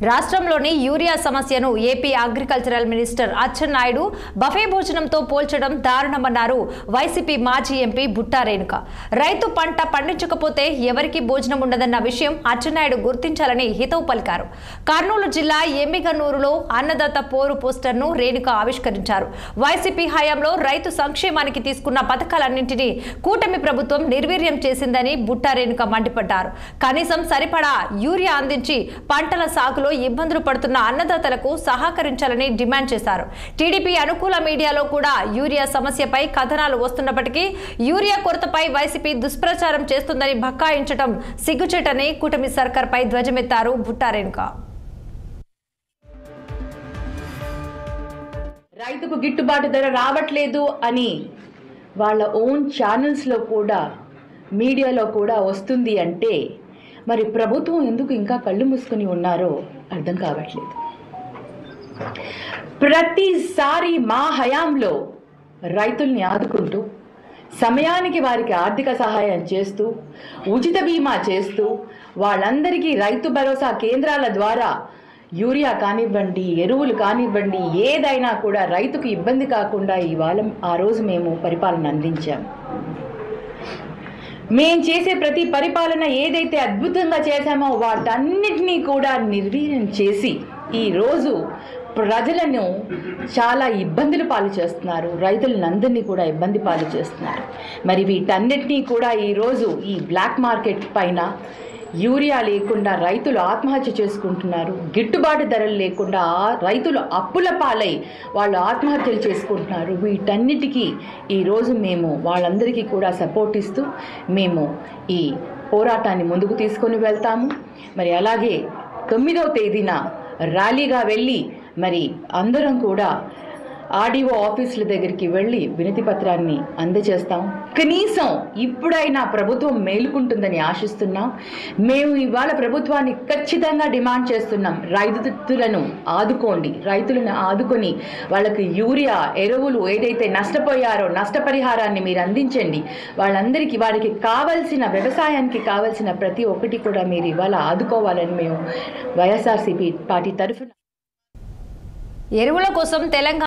రాష్ట్రంలోని యూరియా సమస్యను AP agricultural minister Atchannaidu buffet భోజనంతో పోల్చడం దారుణమన్నారు వైసీపీ మాజీ ఎంపీ బుట్టా రేణుక. రైతు పంట పండించకపోతే ఎవరికి భోజనం ఉండదన్న విషయం అచ్చెన్నాయుడు గుర్తించాలని హితవు పలికారు. కర్నూలు జిల్లా ఎమ్మిగనూరులో అన్నదాత పోరు పోస్టర్ను రేణుక ఆవిష్కరించారు. వైసీపీ హయాంలో రైతు సంక్షేమానికి తీసుకున్న పథకాలన్నింటినీ కూటమి ప్రభుత్వం నిర్వీర్యం చేసిందని బుట్టా రేణుక మండిపడ్డారు. కనీసం సరిపడా యూరియా అందించి పంటల సాగులో ఇబ్బందులు పడుతున్న అన్నదాతలకు సహకరించాలని డిమాండ్ చేశారు. టీడీపీ అనుకూల మీడియాలో కూడా యూరియా సమస్యపై కథనాలు వస్తున్నప్పటికీ యూరియా కొరతపై వైసీపీ దుష్ప్రచారం చేస్తుందని బక్కాయించడం సిగ్గుచేటని కూటమి సర్కార్పై ధ్వజమెత్తారు బుట్టా రేణుక. రైతుకు గిట్టుబాటు ధర రావట్లేదు అని వాళ్ళ ఓన్ ఛానల్స్లో కూడా మీడియాలో కూడా వస్తుంది అంటే మరి ప్రభుత్వం ఎందుకు ఇంకా కళ్ళు మూసుకొని ఉన్నారో అర్థం కావట్లేదు. ప్రతిసారి మా హయాంలో రైతుల్ని ఆదుకుంటూ సమయానికి వారికి ఆర్థిక సహాయం చేస్తూ ఉచిత బీమా చేస్తూ వాళ్ళందరికీ రైతు భరోసా కేంద్రాల ద్వారా యూరియా కానివ్వండి, ఎరువులు కానివ్వండి, ఏదైనా కూడా రైతుకు ఇబ్బంది కాకుండా ఇవాళ ఆ రోజు మేము పరిపాలన అందించాము. మేం చేసే ప్రతి పరిపాలన ఏదైతే అద్భుతంగా చేశామో వాటన్నిటినీ కూడా నిర్వీర్యం చేసి ఈరోజు ప్రజలను చాలా ఇబ్బందులు పాలు చేస్తున్నారు. రైతులందరినీ కూడా ఇబ్బంది పాలు చేస్తున్నారు. మరి వీటన్నిటినీ కూడా ఈరోజు ఈ బ్లాక్ మార్కెట్ పైన యూరియా లేకుండా రైతులు ఆత్మహత్య చేసుకుంటున్నారు. గిట్టుబాటు ధరలు లేకుండా రైతులు అప్పుల పాలై వాళ్ళు ఆత్మహత్యలు చేసుకుంటున్నారు. వీటన్నిటికీ ఈరోజు మేము వాళ్ళందరికీ కూడా సపోర్ట్ ఇస్తూ మేము ఈ పోరాటాన్ని ముందుకు తీసుకొని వెళ్తాము. మరి అలాగే 9వ తేదీన ర్యాలీగా వెళ్ళి మరి అందరం కూడా ఆర్డీఓ ఆఫీసుల దగ్గరికి వెళ్ళి వినతి పత్రాన్ని అందజేస్తాం. కనీసం ఇప్పుడైనా ప్రభుత్వం మేలుకుంటుందని ఆశిస్తున్నాం. మేము ఇవాళ ప్రభుత్వాన్ని ఖచ్చితంగా డిమాండ్ చేస్తున్నాం. రైతులను ఆదుకోండి, రైతులను ఆదుకొని వాళ్ళకి యూరియా, ఎరువులు ఏదైతే నష్టపోయారో నష్టపరిహారాన్ని మీరు అందించండి. వాళ్ళందరికీ వారికి కావాల్సిన వ్యవసాయానికి కావాల్సిన ప్రతి ఒక్కటి కూడా మీరు ఇవాళ ఆదుకోవాలని మేము వైఎస్ఆర్సీపీ పార్టీ తరఫున ఎరువుల కోసం తెలంగాణ